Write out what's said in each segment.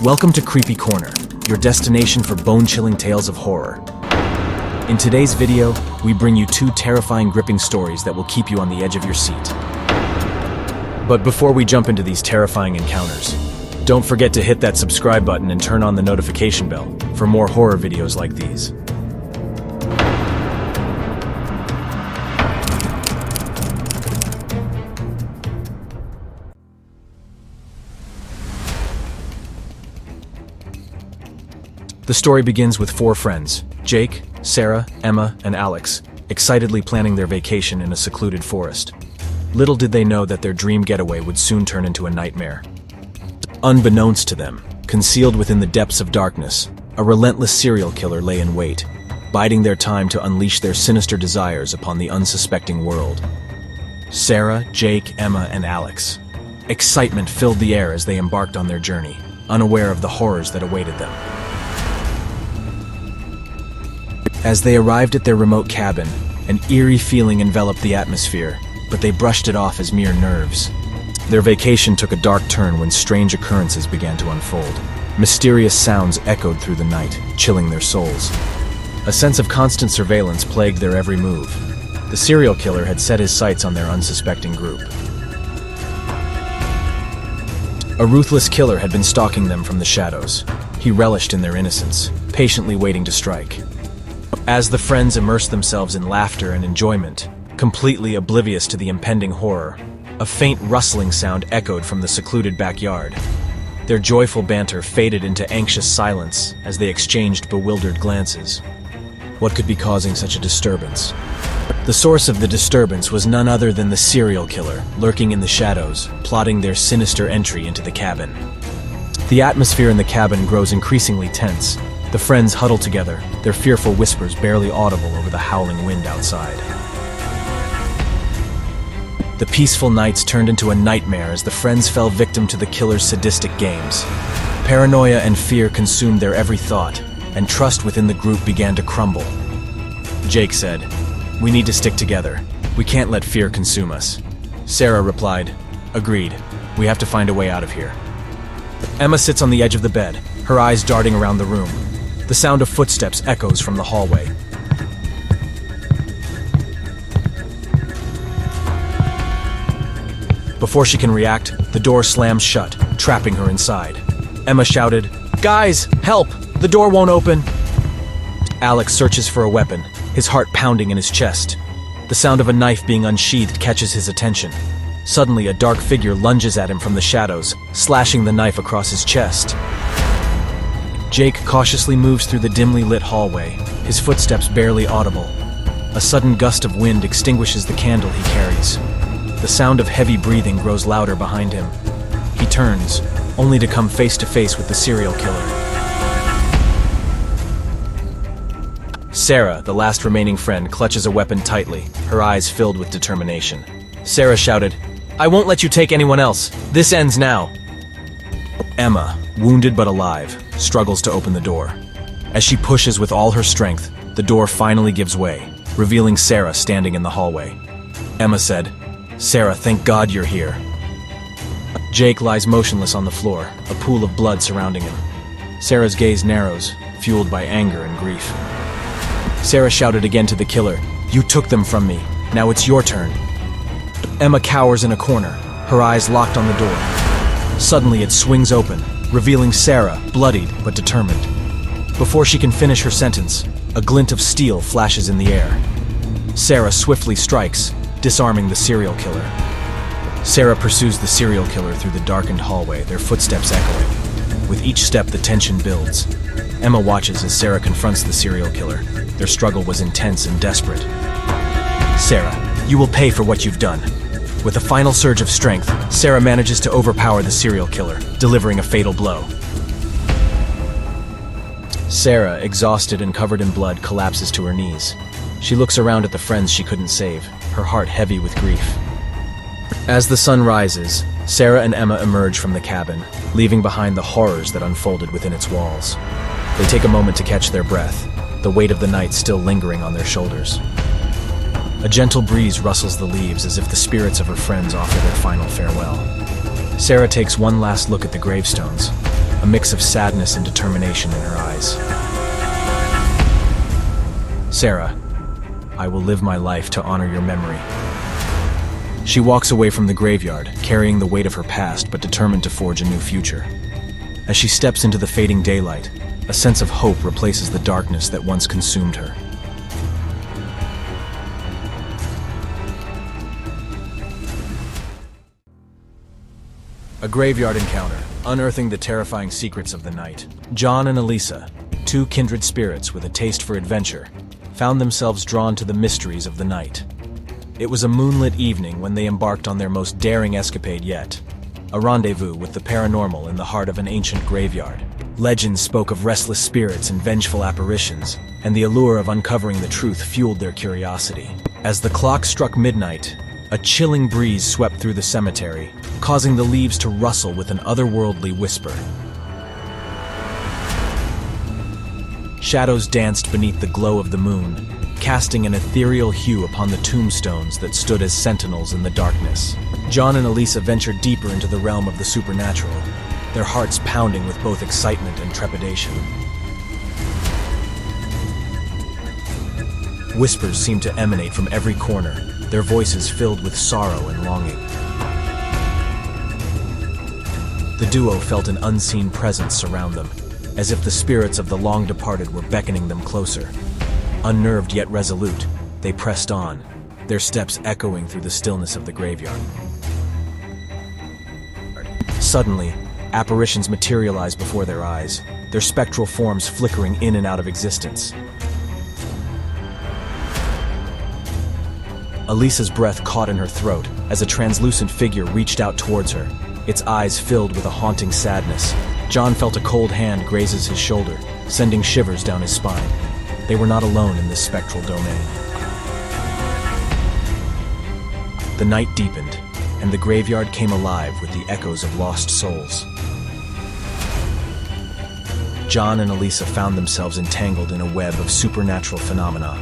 Welcome to Creepy Corner, your destination for bone-chilling tales of horror. In today's video, we bring you two terrifying, gripping stories that will keep you on the edge of your seat. But before we jump into these terrifying encounters, don't forget to hit that subscribe button and turn on the notification bell for more horror videos like these. The story begins with four friends, Jake, Sarah, Emma, and Alex, excitedly planning their vacation in a secluded forest. Little did they know that their dream getaway would soon turn into a nightmare. Unbeknownst to them, concealed within the depths of darkness, a relentless serial killer lay in wait, biding their time to unleash their sinister desires upon the unsuspecting world. Sarah, Jake, Emma, and Alex. Excitement filled the air as they embarked on their journey, unaware of the horrors that awaited them. As they arrived at their remote cabin, an eerie feeling enveloped the atmosphere, but they brushed it off as mere nerves. Their vacation took a dark turn when strange occurrences began to unfold. Mysterious sounds echoed through the night, chilling their souls. A sense of constant surveillance plagued their every move. The serial killer had set his sights on their unsuspecting group. A ruthless killer had been stalking them from the shadows. He relished in their innocence, patiently waiting to strike. As the friends immersed themselves in laughter and enjoyment, completely oblivious to the impending horror, a faint rustling sound echoed from the secluded backyard. Their joyful banter faded into anxious silence as they exchanged bewildered glances. What could be causing such a disturbance? The source of the disturbance was none other than the serial killer, lurking in the shadows, plotting their sinister entry into the cabin. The atmosphere in the cabin grows increasingly tense. The friends huddle together, their fearful whispers barely audible over the howling wind outside. The peaceful nights turned into a nightmare as the friends fell victim to the killer's sadistic games. Paranoia and fear consumed their every thought, and trust within the group began to crumble. Jake said, "We need to stick together. We can't let fear consume us." Sarah replied, "Agreed. We have to find a way out of here." Emma sits on the edge of the bed, her eyes darting around the room. The sound of footsteps echoes from the hallway. Before she can react, the door slams shut, trapping her inside. Emma shouted, "Guys, help! The door won't open!" Alex searches for a weapon, his heart pounding in his chest. The sound of a knife being unsheathed catches his attention. Suddenly, a dark figure lunges at him from the shadows, slashing the knife across his chest. Jake cautiously moves through the dimly lit hallway, his footsteps barely audible. A sudden gust of wind extinguishes the candle he carries. The sound of heavy breathing grows louder behind him. He turns, only to come face to face with the serial killer. Sarah, the last remaining friend, clutches a weapon tightly, her eyes filled with determination. Sarah shouted, "I won't let you take anyone else. This ends now." Emma, wounded but alive, struggles to open the door. As she pushes with all her strength, the door finally gives way, revealing Sarah standing in the hallway. Emma said, "Sarah, thank God you're here." Jake lies motionless on the floor, a pool of blood surrounding him. Sarah's gaze narrows, fueled by anger and grief. Sarah shouted again to the killer, "You took them from me. Now it's your turn." Emma cowers in a corner, her eyes locked on the door. Suddenly it swings open, revealing Sarah, bloodied but determined. Before she can finish her sentence, a glint of steel flashes in the air. Sarah swiftly strikes, disarming the serial killer. Sarah pursues the serial killer through the darkened hallway, their footsteps echoing. With each step, the tension builds. Emma watches as Sarah confronts the serial killer. Their struggle was intense and desperate. "Sarah, you will pay for what you've done." With a final surge of strength, Sarah manages to overpower the serial killer, delivering a fatal blow. Sarah, exhausted and covered in blood, collapses to her knees. She looks around at the friends she couldn't save, her heart heavy with grief. As the sun rises, Sarah and Emma emerge from the cabin, leaving behind the horrors that unfolded within its walls. They take a moment to catch their breath, the weight of the night still lingering on their shoulders. A gentle breeze rustles the leaves as if the spirits of her friends offer their final farewell. Sarah takes one last look at the gravestones. a mix of sadness and determination in her eyes. Sarah, I will live my life to honor your memory. She walks away from the graveyard, carrying the weight of her past but determined to forge a new future. As she steps into the fading daylight, a sense of hope replaces the darkness that once consumed her. A graveyard encounter, unearthing the terrifying secrets of the night. John and Elisa, two kindred spirits with a taste for adventure, found themselves drawn to the mysteries of the night. It was a moonlit evening when they embarked on their most daring escapade yet, a rendezvous with the paranormal in the heart of an ancient graveyard. Legends spoke of restless spirits and vengeful apparitions, and the allure of uncovering the truth fueled their curiosity. As the clock struck midnight, a chilling breeze swept through the cemetery, causing the leaves to rustle with an otherworldly whisper. Shadows danced beneath the glow of the moon, casting an ethereal hue upon the tombstones that stood as sentinels in the darkness. John and Elisa ventured deeper into the realm of the supernatural, their hearts pounding with both excitement and trepidation. Whispers seemed to emanate from every corner, their voices filled with sorrow and longing. The duo felt an unseen presence surround them, as if the spirits of the long-departed were beckoning them closer. Unnerved yet resolute, they pressed on, their steps echoing through the stillness of the graveyard. Suddenly, apparitions materialized before their eyes, their spectral forms flickering in and out of existence. Elisa's breath caught in her throat as a translucent figure reached out towards her, its eyes filled with a haunting sadness. John felt a cold hand graze his shoulder, sending shivers down his spine. They were not alone in this spectral domain. The night deepened, and the graveyard came alive with the echoes of lost souls. John and Elisa found themselves entangled in a web of supernatural phenomena,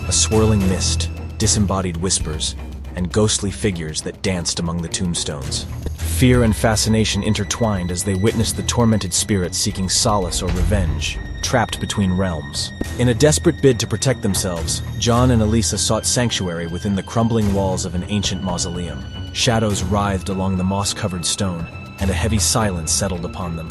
a swirling mist, disembodied whispers, and ghostly figures that danced among the tombstones. Fear and fascination intertwined as they witnessed the tormented spirits seeking solace or revenge, trapped between realms. In a desperate bid to protect themselves, John and Elisa sought sanctuary within the crumbling walls of an ancient mausoleum. Shadows writhed along the moss-covered stone, and a heavy silence settled upon them.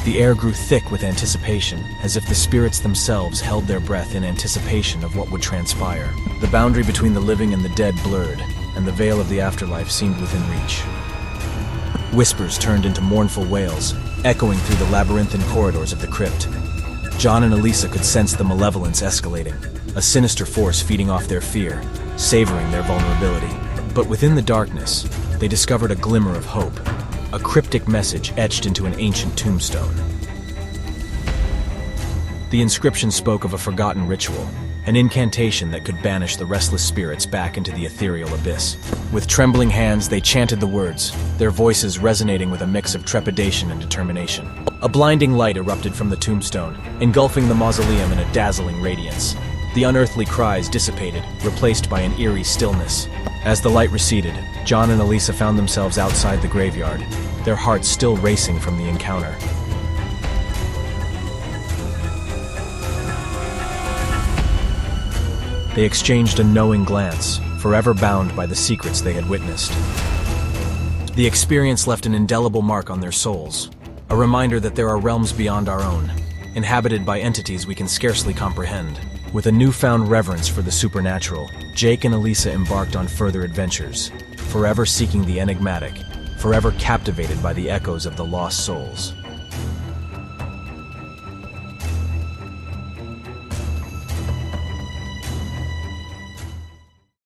The air grew thick with anticipation, as if the spirits themselves held their breath in anticipation of what would transpire. The boundary between the living and the dead blurred, and the veil of the afterlife seemed within reach. Whispers turned into mournful wails, echoing through the labyrinthine corridors of the crypt. John and Elisa could sense the malevolence escalating, a sinister force feeding off their fear, savoring their vulnerability. But within the darkness, they discovered a glimmer of hope, a cryptic message etched into an ancient tombstone. The inscription spoke of a forgotten ritual, an incantation that could banish the restless spirits back into the ethereal abyss. With trembling hands, they chanted the words, their voices resonating with a mix of trepidation and determination. A blinding light erupted from the tombstone, engulfing the mausoleum in a dazzling radiance. The unearthly cries dissipated, replaced by an eerie stillness. As the light receded, John and Elisa found themselves outside the graveyard, their hearts still racing from the encounter. They exchanged a knowing glance, forever bound by the secrets they had witnessed. The experience left an indelible mark on their souls, a reminder that there are realms beyond our own, inhabited by entities we can scarcely comprehend. With a newfound reverence for the supernatural, Jake and Elisa embarked on further adventures, forever seeking the enigmatic, forever captivated by the echoes of the lost souls.